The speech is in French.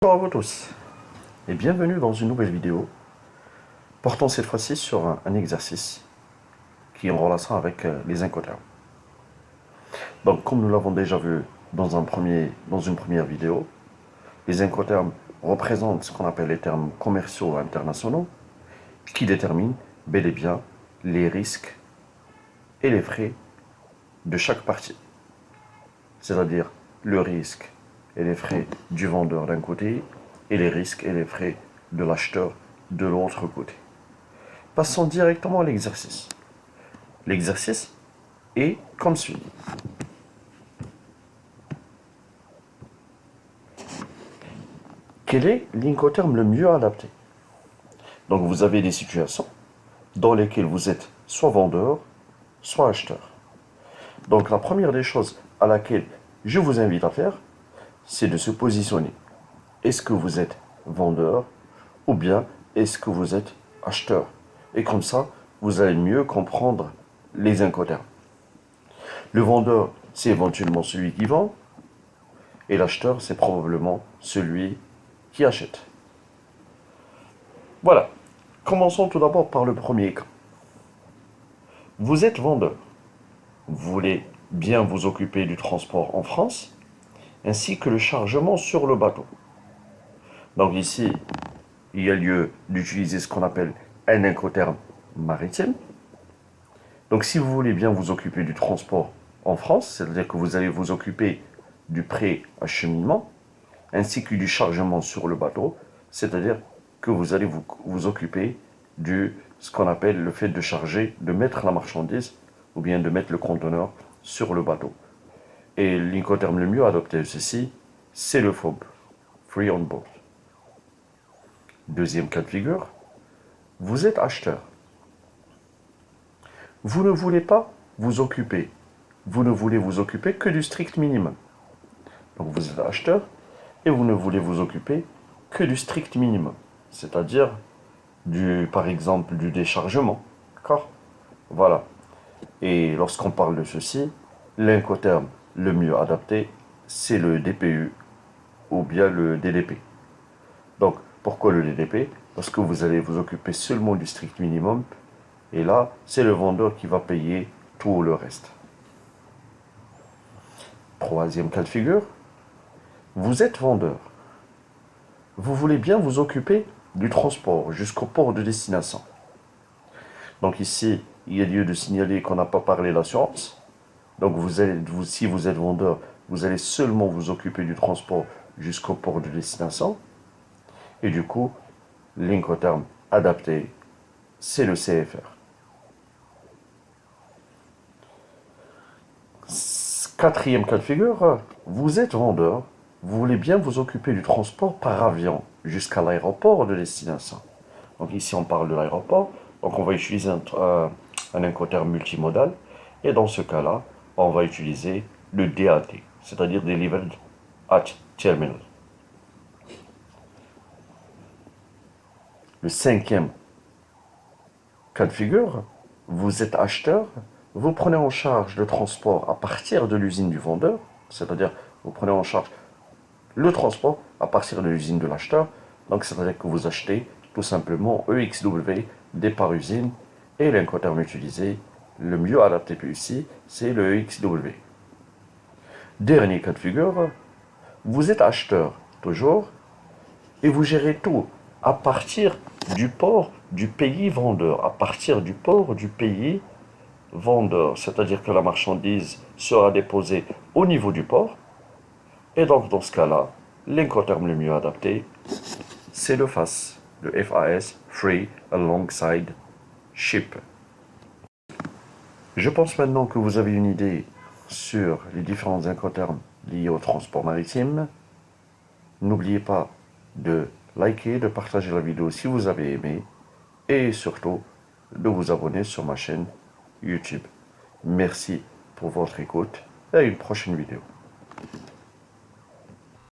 Bonjour à vous tous et bienvenue dans une nouvelle vidéo portant cette fois-ci sur un exercice qui est en relation avec les incoterms. Donc comme nous l'avons déjà vu dans une première vidéo, les incoterms représentent ce qu'on appelle les termes commerciaux internationaux qui déterminent bel et bien les risques et les frais de chaque partie. C'est-à-dire le risque et les frais du vendeur d'un côté et les risques et les frais de l'acheteur de l'autre côté. Passons directement à l'exercice. L'exercice est comme suit. Quel est l'incoterm le mieux adapté? Donc vous avez des situations dans lesquelles vous êtes soit vendeur, soit acheteur. Donc la première des choses à laquelle je vous invite à faire, c'est de se positionner. Est-ce que vous êtes vendeur ou bien est-ce que vous êtes acheteur? Et comme ça, vous allez mieux comprendre les incoterms. Le vendeur, c'est éventuellement celui qui vend, et l'acheteur, c'est probablement celui qui achète. Voilà. Commençons tout d'abord par le premier cas. Vous êtes vendeur. Vous voulez bien vous occuper du transport en France, ainsi que le chargement sur le bateau. Donc ici, il y a lieu d'utiliser ce qu'on appelle un incoterm maritime. Donc si vous voulez bien vous occuper du transport en France, c'est-à-dire que vous allez vous occuper du pré-acheminement, ainsi que du chargement sur le bateau, c'est-à-dire que vous allez vous occuper de ce qu'on appelle le fait de charger, de mettre la marchandise, ou bien de mettre le conteneur sur le bateau. Et l'incoterm le mieux adopté de ceci, c'est le FOB, Free on Board. Deuxième cas de figure, vous êtes acheteur. Vous ne voulez vous voulez vous occuper que du strict minimum. Donc vous êtes acheteur et vous ne voulez vous occuper que du strict minimum, c'est-à-dire par exemple du déchargement. D'accord? Voilà. Et lorsqu'on parle de ceci, l'incoterm le mieux adapté, c'est le DPU ou bien le DDP. Donc, pourquoi le DDP? Parce que vous allez vous occuper seulement du strict minimum, et là, c'est le vendeur qui va payer tout le reste. Troisième cas de figure, vous êtes vendeur. Vous voulez bien vous occuper du transport jusqu'au port de destination. Donc ici, il y a lieu de signaler qu'on n'a pas parlé d'assurance. Donc si vous êtes vendeur, vous allez seulement vous occuper du transport jusqu'au port de destination. Et du coup, l'incoterm adapté, c'est le CFR. Quatrième cas de figure, vous êtes vendeur, vous voulez bien vous occuper du transport par avion jusqu'à l'aéroport de destination. Donc ici on parle de l'aéroport, donc on va utiliser un incoterm multimodal, et dans ce cas-là, on va utiliser le DAT, c'est-à-dire Delivered at Terminal. Le cinquième cas de figure, vous êtes acheteur, vous prenez en charge le transport à partir de l'usine du vendeur, c'est-à-dire vous prenez en charge le transport à partir de l'usine de l'acheteur, donc c'est-à-dire que vous achetez tout simplement EXW départ usine, et l'incoterm utilisé, le mieux adapté ici, c'est le EXW. Dernier cas de figure, vous êtes acheteur toujours, et vous gérez tout à partir du port du pays vendeur, à partir du port du pays vendeur, c'est-à-dire que la marchandise sera déposée au niveau du port, et donc dans ce cas-là, l'incoterm le mieux adapté, c'est le FAS, le FAS, Free Alongside Ship. Je pense maintenant que vous avez une idée sur les différents incoterms liés au transport maritime. N'oubliez pas de liker, de partager la vidéo si vous avez aimé, et surtout de vous abonner sur ma chaîne YouTube. Merci pour votre écoute et à une prochaine vidéo.